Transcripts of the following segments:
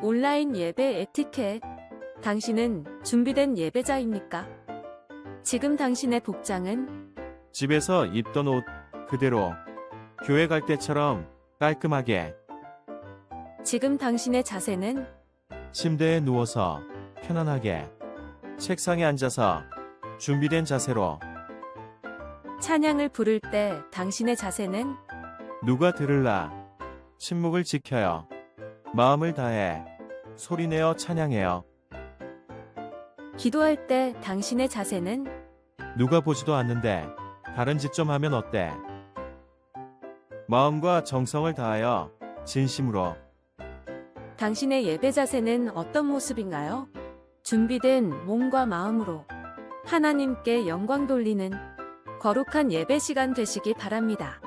온라인 예배 에티켓. 당신은 준비된 예배자입니까? 지금 당신의 복장은? 집에서 입던 옷 그대로 교회 갈 때처럼 깔끔하게 지금 당신의 자세는? 침대에 누워서 편안하게 책상에 앉아서 준비된 자세로 찬양을 부를 때 당신의 자세는? 누가 들을라 침묵을 지켜요. 마음을 다해 소리내어 찬양해요. 기도할 때 당신의 자세는? 누가 보지도 않는데 다른 짓 좀 하면 어때? 마음과 정성을 다하여 진심으로 당신의 예배 자세는 어떤 모습인가요? 준비된 몸과 마음으로 하나님께 영광 돌리는 거룩한 예배 시간 되시기 바랍니다.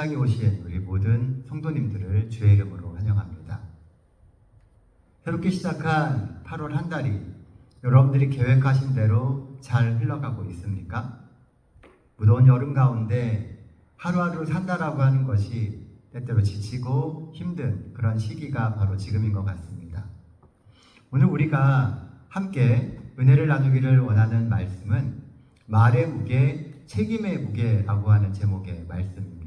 현장에 오신 우리 모든 성도님들을 주의 이름으로 환영합니다. 새롭게 시작한 8월 한 달이 여러분들이 계획하신 대로 잘 흘러가고 있습니까? 무더운 여름 가운데 하루하루 산다라고 하는 것이 때때로 지치고 힘든 그런 시기가 바로 지금인 것 같습니다. 오늘 우리가 함께 은혜를 나누기를 원하는 말씀은 말의 무게, 책임의 무게라고 하는 제목의 말씀입니다.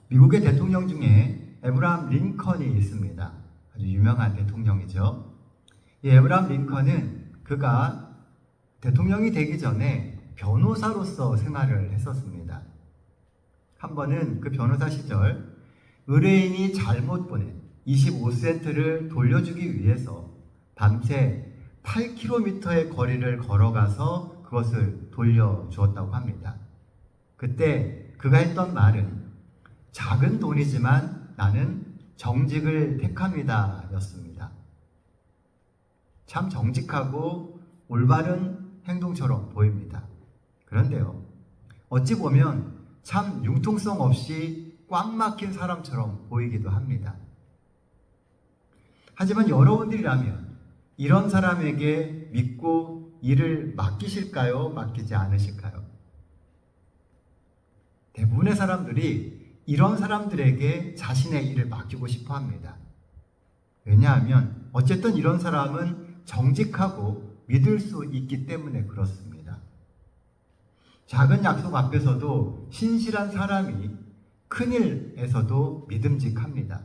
미국의 대통령 중에 에브라함 링컨이 있습니다. 아주 유명한 대통령이죠. 이 에브라함 링컨은 그가 대통령이 되기 전에 변호사로서 생활을 했었습니다. 한 번은 그 변호사 시절 의뢰인이 잘못 보낸 25센트를 돌려주기 위해서 밤새 8km의 거리를 걸어가서 그것을 돌려주었다고 합니다. 그때 그가 했던 말은 작은 돈이지만 나는 정직을 택합니다 였습니다. 참 정직하고 올바른 행동처럼 보입니다. 그런데요, 어찌 보면 참 융통성 없이 꽉 막힌 사람처럼 보이기도 합니다. 하지만 여러분들이라면 이런 사람에게 믿고 일을 맡기실까요? 맡기지 않으실까요? 대부분의 사람들이 이런 사람들에게 자신의 일을 맡기고 싶어 합니다. 왜냐하면 어쨌든 이런 사람은 정직하고 믿을 수 있기 때문에 그렇습니다. 작은 약속 앞에서도 신실한 사람이 큰 일에서도 믿음직합니다.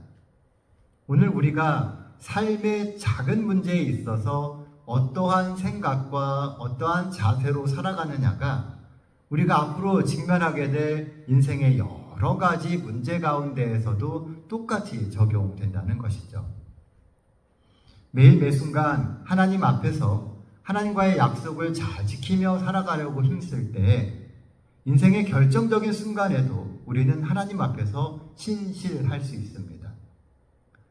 오늘 우리가 삶의 작은 문제에 있어서 어떠한 생각과 어떠한 자세로 살아가느냐가 우리가 앞으로 직면하게 될 인생의 여러 가지 문제 가운데에서도 똑같이 적용된다는 것이죠. 매일 매순간 하나님 앞에서 하나님과의 약속을 잘 지키며 살아가려고 힘쓸 때 인생의 결정적인 순간에도 우리는 하나님 앞에서 신실할 수 있습니다.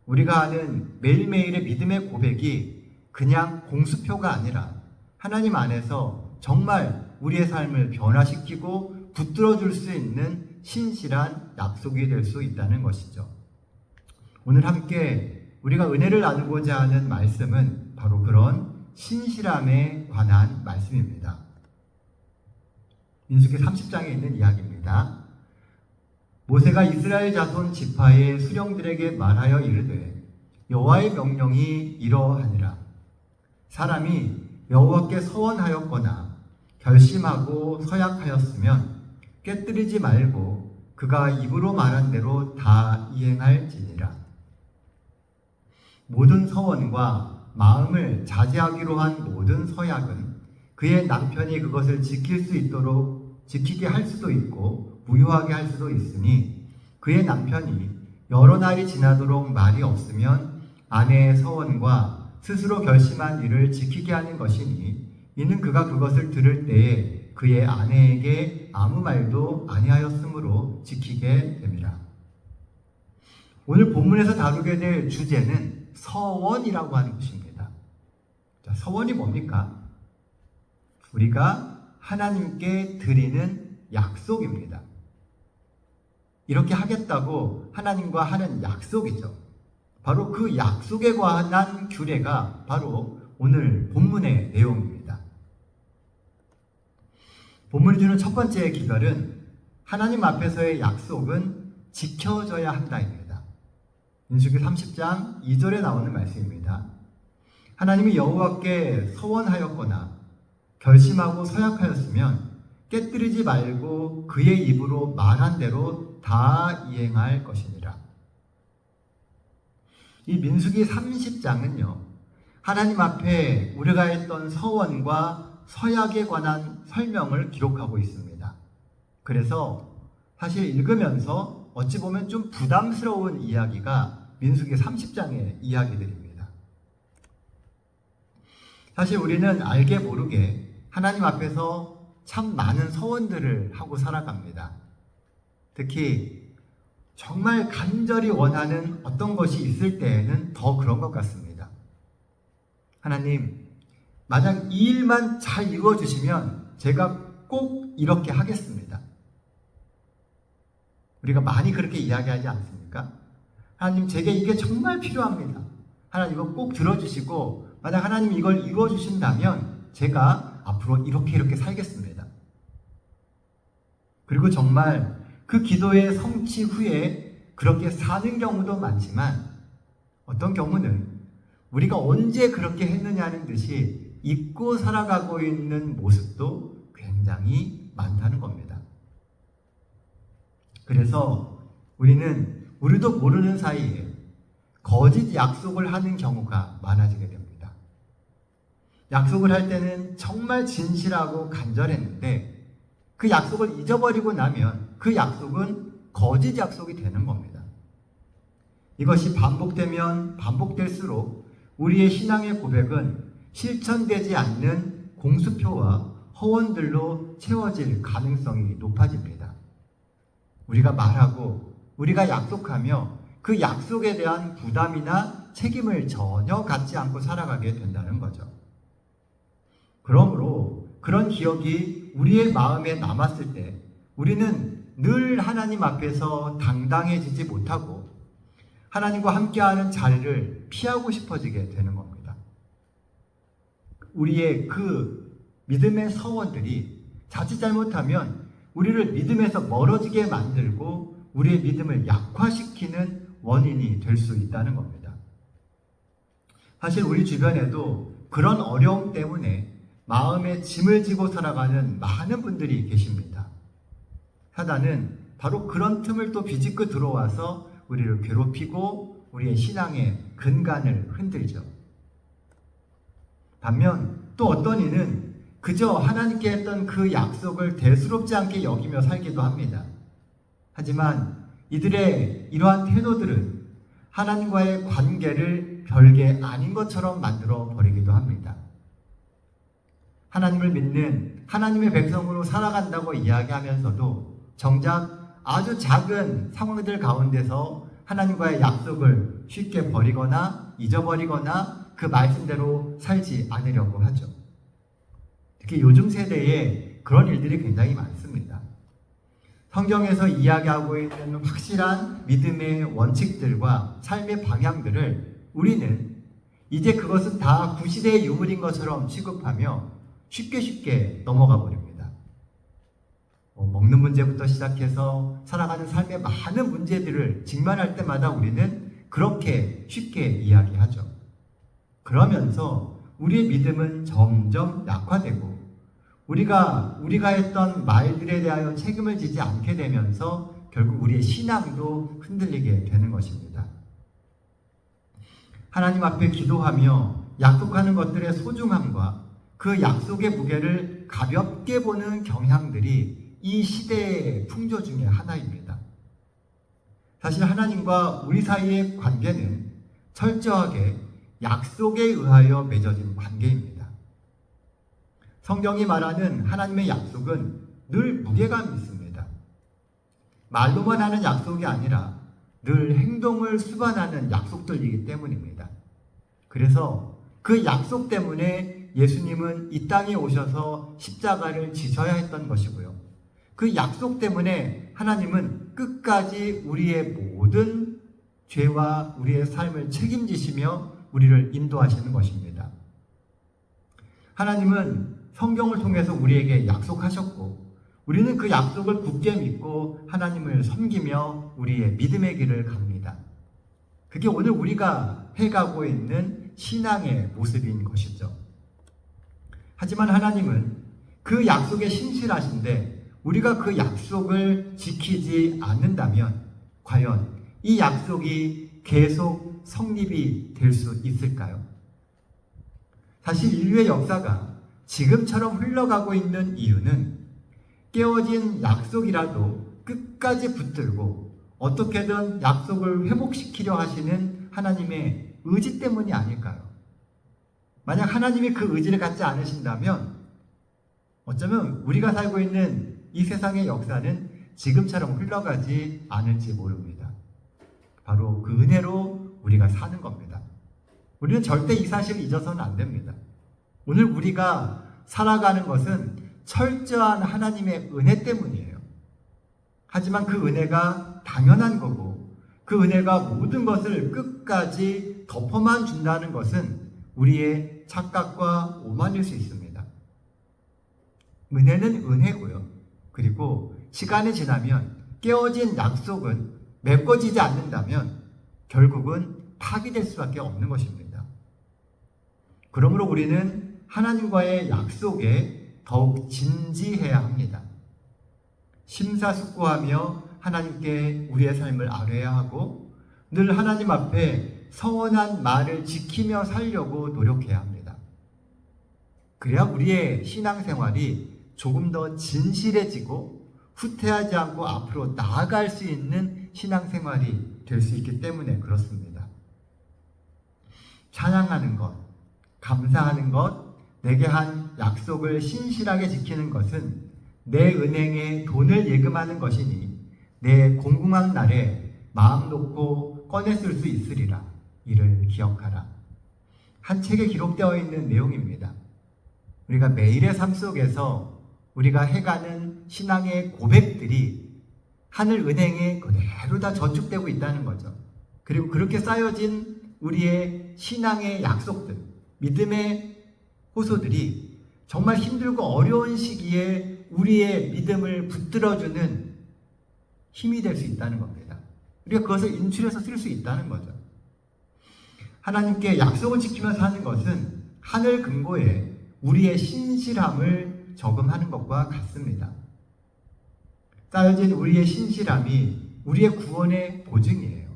우리가 하는 매일매일의 믿음의 고백이 그냥 공수표가 아니라 하나님 안에서 정말 우리의 삶을 변화시키고 붙들어줄 수 있는 신실한 약속이 될 수 있다는 것이죠. 오늘 함께 우리가 은혜를 나누고자 하는 말씀은 바로 그런 신실함에 관한 말씀입니다. 민수기 30장에 있는 이야기입니다. 모세가 이스라엘 자손 지파의 수령들에게 말하여 이르되 여호와의 명령이 이러하니라. 사람이 여호와께 서원하였거나 결심하고 서약하였으면 깨뜨리지 말고 그가 입으로 말한 대로 다 이행할지니라. 모든 서원과 마음을 자제하기로 한 모든 서약은 그의 남편이 그것을 지키게 할 수도 있고 무효하게 할 수도 있으니 그의 남편이 여러 날이 지나도록 말이 없으면 아내의 서원과 스스로 결심한 일을 지키게 하는 것이니 이는 그가 그것을 들을 때에 그의 아내에게 아무 말도 아니하였으므로 지키게 됨이라. 오늘 본문에서 다루게 될 주제는 서원이라고 하는 것입니다. 자, 서원이 뭡니까? 우리가 하나님께 드리는 약속입니다. 이렇게 하겠다고 하나님과 하는 약속이죠. 바로 그 약속에 관한 규례가 바로 오늘 본문의 내용입니다. 본문이 주는 첫 번째 기별은 하나님 앞에서의 약속은 지켜져야 한다입니다. 민수기 30장 2절에 나오는 말씀입니다. 하나님이 여호와께 서원하였거나 결심하고 서약하였으면 깨뜨리지 말고 그의 입으로 말한 대로 다 이행할 것이니라. 이 민수기 30장은요, 하나님 앞에 우리가 했던 서원과 서약에 관한 설명을 기록하고 있습니다. 그래서 사실 읽으면서 어찌 보면 좀 부담스러운 이야기가 민수기 30장의 이야기들입니다. 사실 우리는 알게 모르게 하나님 앞에서 참 많은 서원들을 하고 살아갑니다. 특히 정말 간절히 원하는 어떤 것이 있을 때에는 더 그런 것 같습니다. 하나님, 만약 이 일만 잘 이루어주시면 제가 꼭 이렇게 하겠습니다. 우리가 많이 그렇게 이야기하지 않습니까? 하나님, 제게 이게 정말 필요합니다. 하나님 이거 꼭 들어주시고, 만약 하나님 이걸 이루어주신다면 제가 앞으로 이렇게 살겠습니다. 그리고 정말 그 기도의 성취 후에 그렇게 사는 경우도 많지만, 어떤 경우는 우리가 언제 그렇게 했느냐는 듯이 잊고 살아가고 있는 모습도 굉장히 많다는 겁니다. 그래서 우리도 모르는 사이에 거짓 약속을 하는 경우가 많아지게 됩니다. 약속을 할 때는 정말 진실하고 간절했는데 그 약속을 잊어버리고 나면 그 약속은 거짓 약속이 되는 겁니다. 이것이 반복되면 반복될수록 우리의 신앙의 고백은 실천되지 않는 공수표와 허원들로 채워질 가능성이 높아집니다. 우리가 말하고 우리가 약속하며 그 약속에 대한 부담이나 책임을 전혀 갖지 않고 살아가게 된다는 거죠. 그러므로 그런 기억이 우리의 마음에 남았을 때 우리는 늘 하나님 앞에서 당당해지지 못하고 하나님과 함께하는 자리를 피하고 싶어지게 되는 겁니다. 우리의 그 믿음의 서원들이 자칫 잘못하면 우리를 믿음에서 멀어지게 만들고 우리의 믿음을 약화시키는 원인이 될 수 있다는 겁니다. 사실 우리 주변에도 그런 어려움 때문에 마음에 짐을 지고 살아가는 많은 분들이 계십니다. 사단은 바로 그런 틈을 또 비집고 들어와서 우리를 괴롭히고 우리의 신앙의 근간을 흔들죠. 반면 또 어떤 이는 그저 하나님께 했던 그 약속을 대수롭지 않게 여기며 살기도 합니다. 하지만 이들의 이러한 태도들은 하나님과의 관계를 별게 아닌 것처럼 만들어 버리기도 합니다. 하나님을 믿는 하나님의 백성으로 살아간다고 이야기하면서도 정작 아주 작은 상황들 가운데서 하나님과의 약속을 쉽게 버리거나 잊어버리거나 그 말씀대로 살지 않으려고 하죠. 특히 요즘 세대에 그런 일들이 굉장히 많습니다. 성경에서 이야기하고 있는 확실한 믿음의 원칙들과 삶의 방향들을 우리는 이제 그것은 다 구시대의 유물인 것처럼 취급하며 쉽게 넘어가 버립니다. 먹는 문제부터 시작해서 살아가는 삶의 많은 문제들을 직면할 때마다 우리는 그렇게 쉽게 이야기하죠. 그러면서 우리의 믿음은 점점 약화되고 우리가 했던 말들에 대하여 책임을 지지 않게 되면서 결국 우리의 신앙도 흔들리게 되는 것입니다. 하나님 앞에 기도하며 약속하는 것들의 소중함과 그 약속의 무게를 가볍게 보는 경향들이 이 시대의 풍조 중에 하나입니다. 사실 하나님과 우리 사이의 관계는 철저하게 약속에 의하여 맺어진 관계입니다. 성경이 말하는 하나님의 약속은 늘 무게감이 있습니다. 말로만 하는 약속이 아니라 늘 행동을 수반하는 약속들이기 때문입니다. 그래서 그 약속 때문에 예수님은 이 땅에 오셔서 십자가를 지셔야 했던 것이고요. 그 약속 때문에 하나님은 끝까지 우리의 모든 죄와 우리의 삶을 책임지시며 우리를 인도하시는 것입니다. 하나님은 성경을 통해서 우리에게 약속하셨고 우리는 그 약속을 굳게 믿고 하나님을 섬기며 우리의 믿음의 길을 갑니다. 그게 오늘 우리가 해가고 있는 신앙의 모습인 것이죠. 하지만 하나님은 그 약속에 신실하신데 우리가 그 약속을 지키지 않는다면 과연 이 약속이 계속 성립이 될 수 있을까요? 사실 인류의 역사가 지금처럼 흘러가고 있는 이유는 깨어진 약속이라도 끝까지 붙들고 어떻게든 약속을 회복시키려 하시는 하나님의 의지 때문이 아닐까요? 만약 하나님이 그 의지를 갖지 않으신다면 어쩌면 우리가 살고 있는 이 세상의 역사는 지금처럼 흘러가지 않을지 모릅니다. 바로 그 은혜로 우리가 사는 겁니다. 우리는 절대 이 사실을 잊어서는 안 됩니다. 오늘 우리가 살아가는 것은 철저한 하나님의 은혜 때문이에요. 하지만 그 은혜가 당연한 거고 그 은혜가 모든 것을 끝까지 덮어만 준다는 것은 우리의 착각과 오만일 수 있습니다. 은혜는 은혜고요. 그리고 시간이 지나면 깨어진 약속은 메꿔지지 않는다면 결국은 파기될 수밖에 없는 것입니다. 그러므로 우리는 하나님과의 약속에 더욱 진지해야 합니다. 심사숙고하며 하나님께 우리의 삶을 아뢰어야 하고 늘 하나님 앞에 서원한 말을 지키며 살려고 노력해야 합니다. 그래야 우리의 신앙생활이 조금 더 진실해지고 후퇴하지 않고 앞으로 나아갈 수 있는 신앙생활이 될 수 있기 때문에 그렇습니다. 찬양하는 것, 감사하는 것, 내게 한 약속을 신실하게 지키는 것은 내 은행에 돈을 예금하는 것이니 내 공공한 날에 마음 놓고 꺼내 쓸 수 있으리라. 이를 기억하라. 한 책에 기록되어 있는 내용입니다. 우리가 매일의 삶 속에서 우리가 해가는 신앙의 고백들이 하늘 은행에 그대로 다 저축되고 있다는 거죠. 그리고 그렇게 쌓여진 우리의 신앙의 약속들, 믿음의 호소들이 정말 힘들고 어려운 시기에 우리의 믿음을 붙들어주는 힘이 될 수 있다는 겁니다. 우리가 그것을 인출해서 쓸 수 있다는 거죠. 하나님께 약속을 지키며 사는 것은 하늘 근거에 우리의 신실함을 저금하는 것과 같습니다. 쌓여진 우리의 신실함이 우리의 구원의 보증이에요.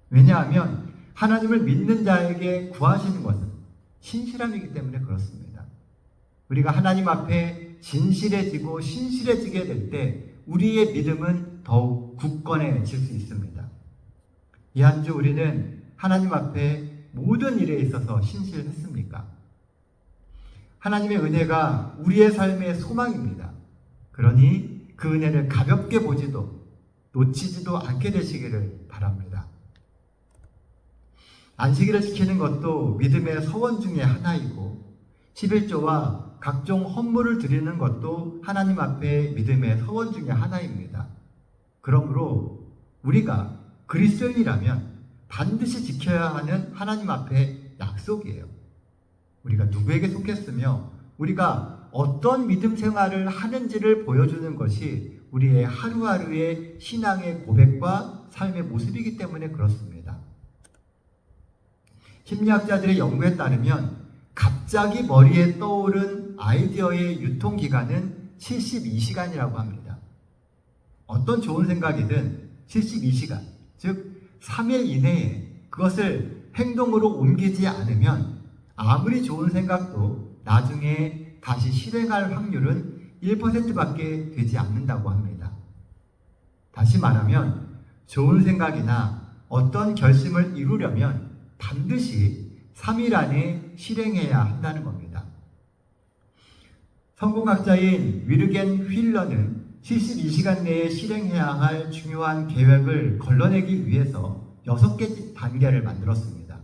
왜냐하면 하나님을 믿는 자에게 구하시는 것은 신실함이기 때문에 그렇습니다. 우리가 하나님 앞에 진실해지고 신실해지게 될 때 우리의 믿음은 더욱 굳건해질 수 있습니다. 이 한 주 우리는 하나님 앞에 모든 일에 있어서 신실했습니까? 하나님의 은혜가 우리의 삶의 소망입니다. 그러니 그 은혜를 가볍게 보지도 놓치지도 않게 되시기를 바랍니다. 안식일을 지키는 것도 믿음의 서원 중에 하나이고 11조와 각종 헌물을 드리는 것도 하나님 앞에 믿음의 서원 중에 하나입니다. 그러므로 우리가 그리스도인이라면 반드시 지켜야 하는 하나님 앞에 약속이에요. 우리가 누구에게 속했으며 우리가 어떤 믿음 생활을 하는지를 보여주는 것이 우리의 하루하루의 신앙의 고백과 삶의 모습이기 때문에 그렇습니다. 심리학자들의 연구에 따르면 갑자기 머리에 떠오른 아이디어의 유통기간은 72시간이라고 합니다. 어떤 좋은 생각이든 72시간, 즉 3일 이내에 그것을 행동으로 옮기지 않으면 아무리 좋은 생각도 나중에 다시 실행할 확률은 1%밖에 되지 않는다고 합니다. 다시 말하면 좋은 생각이나 어떤 결심을 이루려면 반드시 3일 안에 실행해야 한다는 겁니다. 성공학자인 위르겐 휠러는 72시간 내에 실행해야 할 중요한 계획을 걸러내기 위해서 6개 단계를 만들었습니다.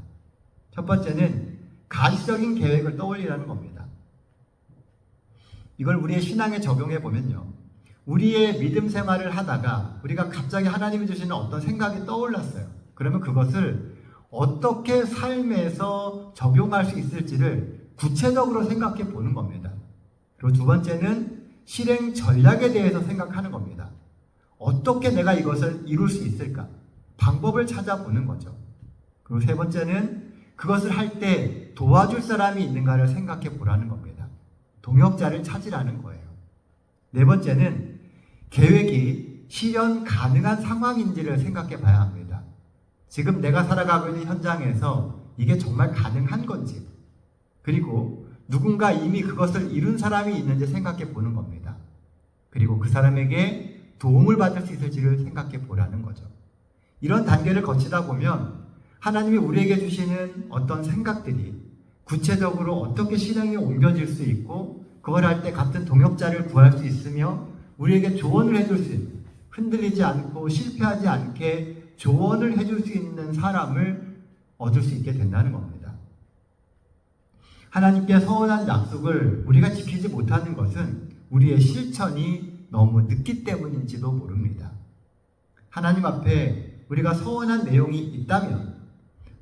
첫 번째는 가시적인 계획을 떠올리라는 겁니다. 이걸 우리의 신앙에 적용해 보면요. 우리의 믿음 생활을 하다가 우리가 갑자기 하나님이 주시는 어떤 생각이 떠올랐어요. 그러면 그것을 어떻게 삶에서 적용할 수 있을지를 구체적으로 생각해 보는 겁니다. 그리고 두 번째는 실행 전략에 대해서 생각하는 겁니다. 어떻게 내가 이것을 이룰 수 있을까? 방법을 찾아보는 거죠. 그리고 세 번째는 그것을 할 때 도와줄 사람이 있는가를 생각해 보라는 겁니다. 동역자를 찾으라는 거예요. 네 번째는 계획이 실현 가능한 상황인지를 생각해 봐야 합니다. 지금 내가 살아가고 있는 현장에서 이게 정말 가능한 건지, 그리고 누군가 이미 그것을 이룬 사람이 있는지 생각해 보는 겁니다. 그리고 그 사람에게 도움을 받을 수 있을지를 생각해 보라는 거죠. 이런 단계를 거치다 보면 하나님이 우리에게 주시는 어떤 생각들이 구체적으로 어떻게 실행에 옮겨질 수 있고, 그걸 할 때 같은 동역자를 구할 수 있으며 우리에게 조언을 해줄 수 있는, 흔들리지 않고 실패하지 않게 조언을 해줄 수 있는 사람을 얻을 수 있게 된다는 겁니다. 하나님께 서원한 약속을 우리가 지키지 못하는 것은 우리의 실천이 너무 늦기 때문인지도 모릅니다. 하나님 앞에 우리가 서원한 내용이 있다면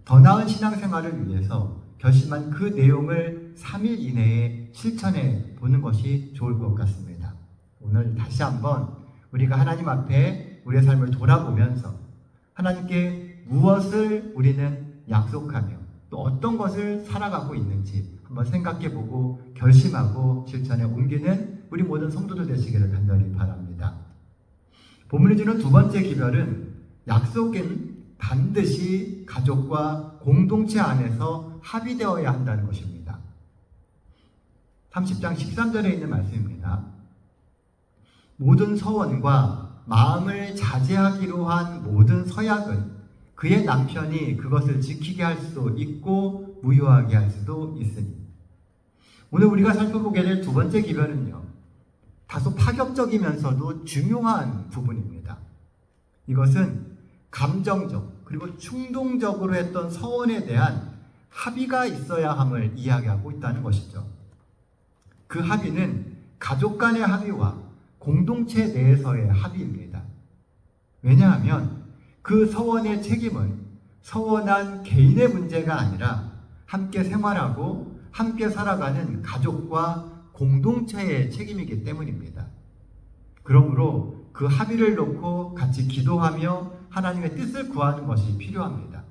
더 나은 신앙생활을 위해서 결심한 그 내용을 3일 이내에 실천해 보는 것이 좋을 것 같습니다. 오늘 다시 한번 우리가 하나님 앞에 우리의 삶을 돌아보면서 하나님께 무엇을 우리는 약속하며 또 어떤 것을 살아가고 있는지 한번 생각해보고 결심하고 실천에 옮기는 우리 모든 성도들 되시기를 간절히 바랍니다. 본문이 주는 두 번째 기별은 약속은 반드시 가족과 공동체 안에서 합의되어야 한다는 것입니다. 30장 13절에 있는 말씀입니다. 모든 서원과 마음을 자제하기로 한 모든 서약은 그의 남편이 그것을 지키게 할 수도 있고 무효하게 할 수도 있으니. 오늘 우리가 살펴보게 될 두 번째 기별은요, 다소 파격적이면서도 중요한 부분입니다. 이것은 감정적 그리고 충동적으로 했던 서원에 대한 합의가 있어야 함을 이야기하고 있다는 것이죠. 그 합의는 가족 간의 합의와 공동체 내에서의 합의입니다. 왜냐하면 그 서원의 책임은 서원한 개인의 문제가 아니라 함께 생활하고 함께 살아가는 가족과 공동체의 책임이기 때문입니다. 그러므로 그 합의를 놓고 같이 기도하며 하나님의 뜻을 구하는 것이 필요합니다.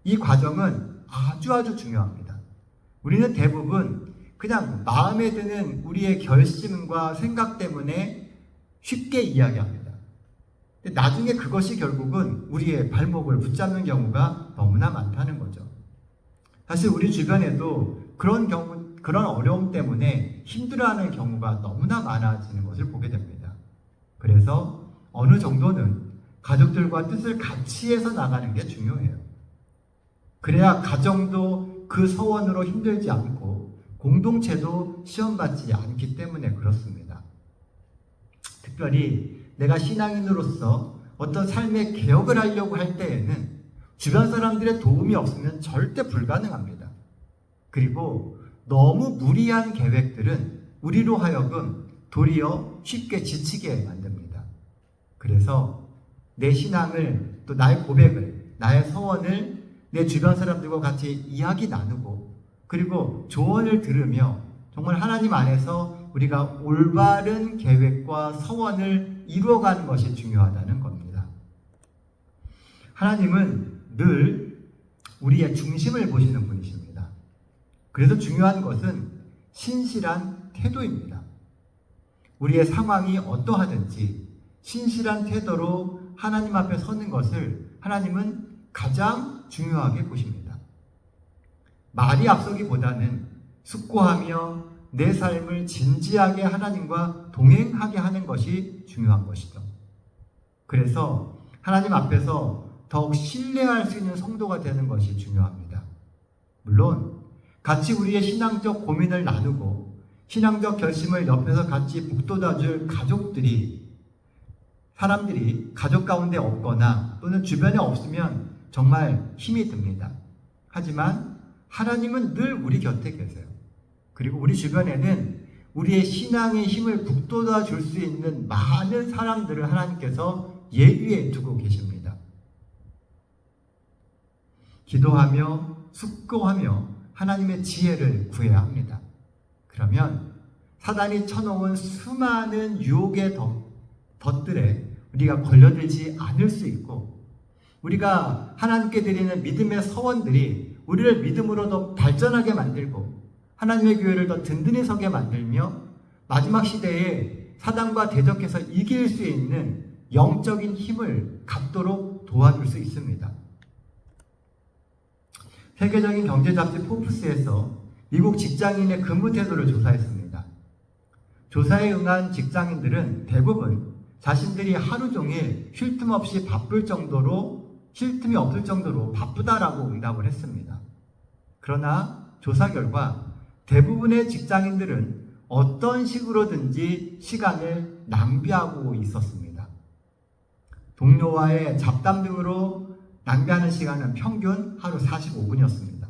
이 과정은 아주 중요합니다. 우리는 대부분 그냥 마음에 드는 우리의 결심과 생각 때문에 쉽게 이야기합니다. 나중에 그것이 결국은 우리의 발목을 붙잡는 경우가 너무나 많다는 거죠. 사실 우리 주변에도 그런 어려움 때문에 힘들어하는 경우가 너무나 많아지는 것을 보게 됩니다. 그래서 어느 정도는 가족들과 뜻을 같이 해서 나가는 게 중요해요. 그래야 가정도 그 서원으로 힘들지 않고 공동체도 시험받지 않기 때문에 그렇습니다. 특별히 내가 신앙인으로서 어떤 삶의 개혁을 하려고 할 때에는 주변 사람들의 도움이 없으면 절대 불가능합니다. 그리고 너무 무리한 계획들은 우리로 하여금 도리어 쉽게 지치게 만듭니다. 그래서 내 신앙을, 또 나의 고백을, 나의 서원을 내 주변 사람들과 같이 이야기 나누고 그리고 조언을 들으며 정말 하나님 안에서 우리가 올바른 계획과 서원을 이루어가는 것이 중요하다는 겁니다. 하나님은 늘 우리의 중심을 보시는 분이십니다. 그래서 중요한 것은 신실한 태도입니다. 우리의 상황이 어떠하든지 신실한 태도로 하나님 앞에 서는 것을 하나님은 가장 중요하게 보십니다. 말이 앞서기보다는 숙고하며 내 삶을 진지하게 하나님과 동행하게 하는 것이 중요한 것이죠. 그래서 하나님 앞에서 더욱 신뢰할 수 있는 성도가 되는 것이 중요합니다. 물론 같이 우리의 신앙적 고민을 나누고 신앙적 결심을 옆에서 같이 북돋아줄 사람들이 가족 가운데 없거나 또는 주변에 없으면 정말 힘이 듭니다. 하지만 하나님은 늘 우리 곁에 계세요. 그리고 우리 주변에는 우리의 신앙의 힘을 북돋아 줄 수 있는 많은 사람들을 하나님께서 예비해 두고 계십니다. 기도하며 숙고하며 하나님의 지혜를 구해야 합니다. 그러면 사단이 쳐놓은 수많은 유혹의 덫들에 우리가 걸려들지 않을 수 있고 우리가 하나님께 드리는 믿음의 서원들이 우리를 믿음으로 더 발전하게 만들고 하나님의 교회를 더 든든히 서게 만들며 마지막 시대에 사단과 대적해서 이길 수 있는 영적인 힘을 갖도록 도와줄 수 있습니다. 세계적인 경제 잡지 포브스에서 미국 직장인의 근무 태도를 조사했습니다. 조사에 응한 직장인들은 대부분 자신들이 하루 종일 쉴 틈 없이 쉴 틈이 없을 정도로 바쁘다라고 응답을 했습니다. 그러나 조사 결과 대부분의 직장인들은 어떤 식으로든지 시간을 낭비하고 있었습니다. 동료와의 잡담 등으로 낭비하는 시간은 평균 하루 45분이었습니다.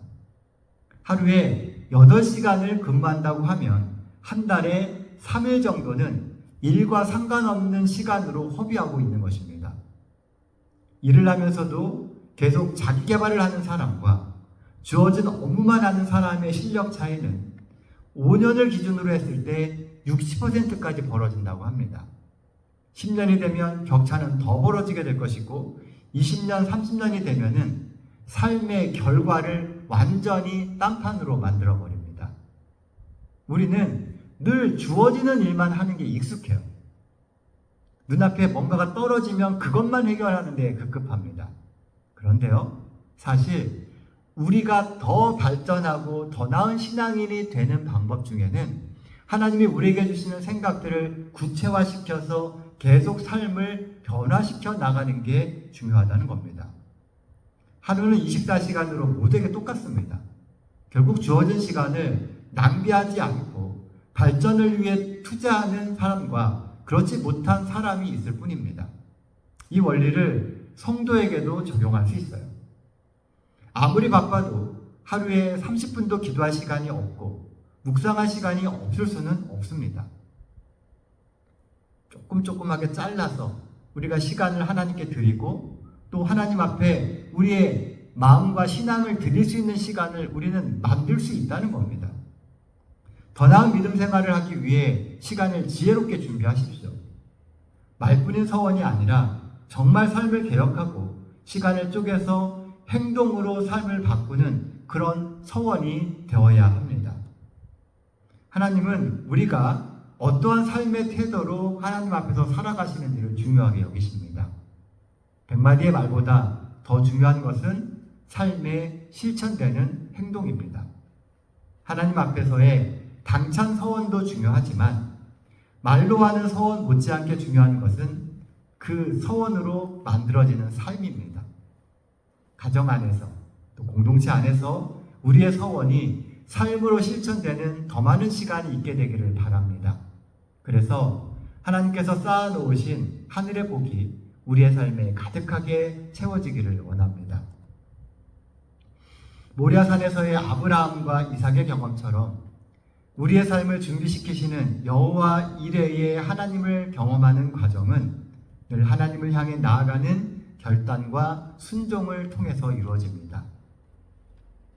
하루에 8시간을 근무한다고 하면 한 달에 3일 정도는 일과 상관없는 시간으로 허비하고 있는 것입니다. 일을 하면서도 계속 자기 개발을 하는 사람과 주어진 업무만 하는 사람의 실력 차이는 5년을 기준으로 했을 때 60%까지 벌어진다고 합니다. 10년이 되면 격차는 더 벌어지게 될 것이고 20년, 30년이 되면은 삶의 결과를 완전히 딴판으로 만들어 버립니다. 우리는 늘 주어지는 일만 하는 게 익숙해요. 눈앞에 뭔가가 떨어지면 그것만 해결하는 데 급급합니다. 그런데요, 사실 우리가 더 발전하고 더 나은 신앙인이 되는 방법 중에는 하나님이 우리에게 주시는 생각들을 구체화시켜서 계속 삶을 변화시켜 나가는 게 중요하다는 겁니다. 하루는 24시간으로 모두에게 똑같습니다. 결국 주어진 시간을 낭비하지 않고 발전을 위해 투자하는 사람과 그렇지 못한 사람이 있을 뿐입니다. 이 원리를 성도에게도 적용할 수 있어요. 아무리 바빠도 하루에 30분도 기도할 시간이 없고 묵상할 시간이 없을 수는 없습니다. 조금하게 잘라서 우리가 시간을 하나님께 드리고 또 하나님 앞에 우리의 마음과 신앙을 드릴 수 있는 시간을 우리는 만들 수 있다는 겁니다. 더 나은 믿음 생활을 하기 위해 시간을 지혜롭게 준비하십시오. 말뿐인 서원이 아니라 정말 삶을 개혁하고 시간을 쪼개서 행동으로 삶을 바꾸는 그런 서원이 되어야 합니다. 하나님은 우리가 어떠한 삶의 태도로 하나님 앞에서 살아가시는지를 중요하게 여기십니다. 100마디의 말보다 더 중요한 것은 삶에 실천되는 행동입니다. 하나님 앞에서의 당찬 서원도 중요하지만 말로 하는 서원 못지않게 중요한 것은 그 서원으로 만들어지는 삶입니다. 가정 안에서 또 공동체 안에서 우리의 서원이 삶으로 실천되는 더 많은 시간이 있게 되기를 바랍니다. 그래서 하나님께서 쌓아놓으신 하늘의 복이 우리의 삶에 가득하게 채워지기를 원합니다. 모리아산에서의 아브라함과 이삭의 경험처럼 우리의 삶을 준비시키시는 여호와 이레의 하나님을 경험하는 과정은 늘 하나님을 향해 나아가는 결단과 순종을 통해서 이루어집니다.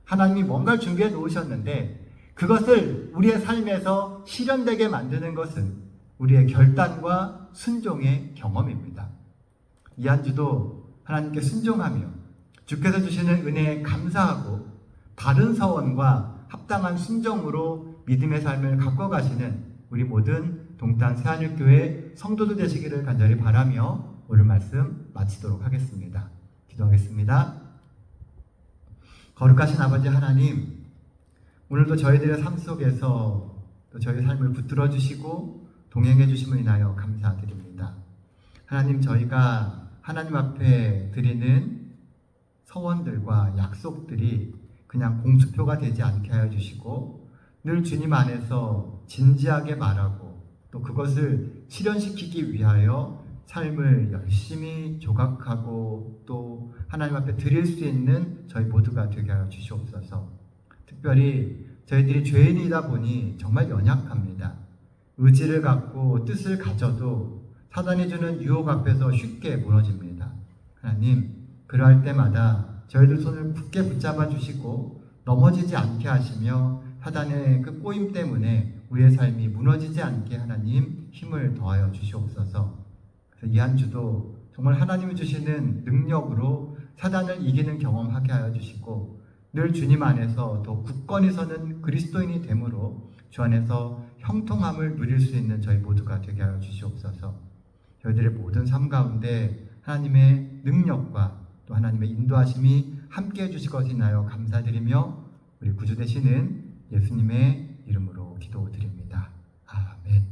하나님이 뭔가를 준비해 놓으셨는데 그것을 우리의 삶에서 실현되게 만드는 것은 우리의 결단과 순종의 경험입니다. 이 한 주도 하나님께 순종하며 주께서 주시는 은혜에 감사하고 바른 서원과 합당한 순종으로 믿음의 삶을 가꿔가시는 우리 모든 동탄 새하늘교회 성도들 되시기를 간절히 바라며 오늘 말씀 마치도록 하겠습니다. 기도하겠습니다. 거룩하신 아버지 하나님, 오늘도 저희들의 삶 속에서 또 저희 삶을 붙들어 주시고 동행해 주심을 인하여 감사드립니다. 하나님, 저희가 하나님 앞에 드리는 서원들과 약속들이 그냥 공수표가 되지 않게 하여 주시고 늘 주님 안에서 진지하게 말하고 또 그것을 실현시키기 위하여 삶을 열심히 조각하고 또 하나님 앞에 드릴 수 있는 저희 모두가 되게 하여 주시옵소서. 특별히 저희들이 죄인이다 보니 정말 연약합니다. 의지를 갖고 뜻을 가져도 사단이 주는 유혹 앞에서 쉽게 무너집니다. 하나님, 그러할 때마다 저희들 손을 굳게 붙잡아 주시고 넘어지지 않게 하시며 사단의 그 꼬임 때문에 우리의 삶이 무너지지 않게 하나님 힘을 더하여 주시옵소서. 이 한 주도 정말 하나님이 주시는 능력으로 사단을 이기는 경험하게 하여 주시고 늘 주님 안에서 더 굳건히 서는 그리스도인이 되므로 주 안에서 형통함을 누릴 수 있는 저희 모두가 되게 하여 주시옵소서. 저희들의 모든 삶 가운데 하나님의 능력과 또 하나님의 인도하심이 함께 해주실 것을 인하여 감사드리며 우리 구주 되시는 예수님의 이름으로 기도드립니다. 아멘.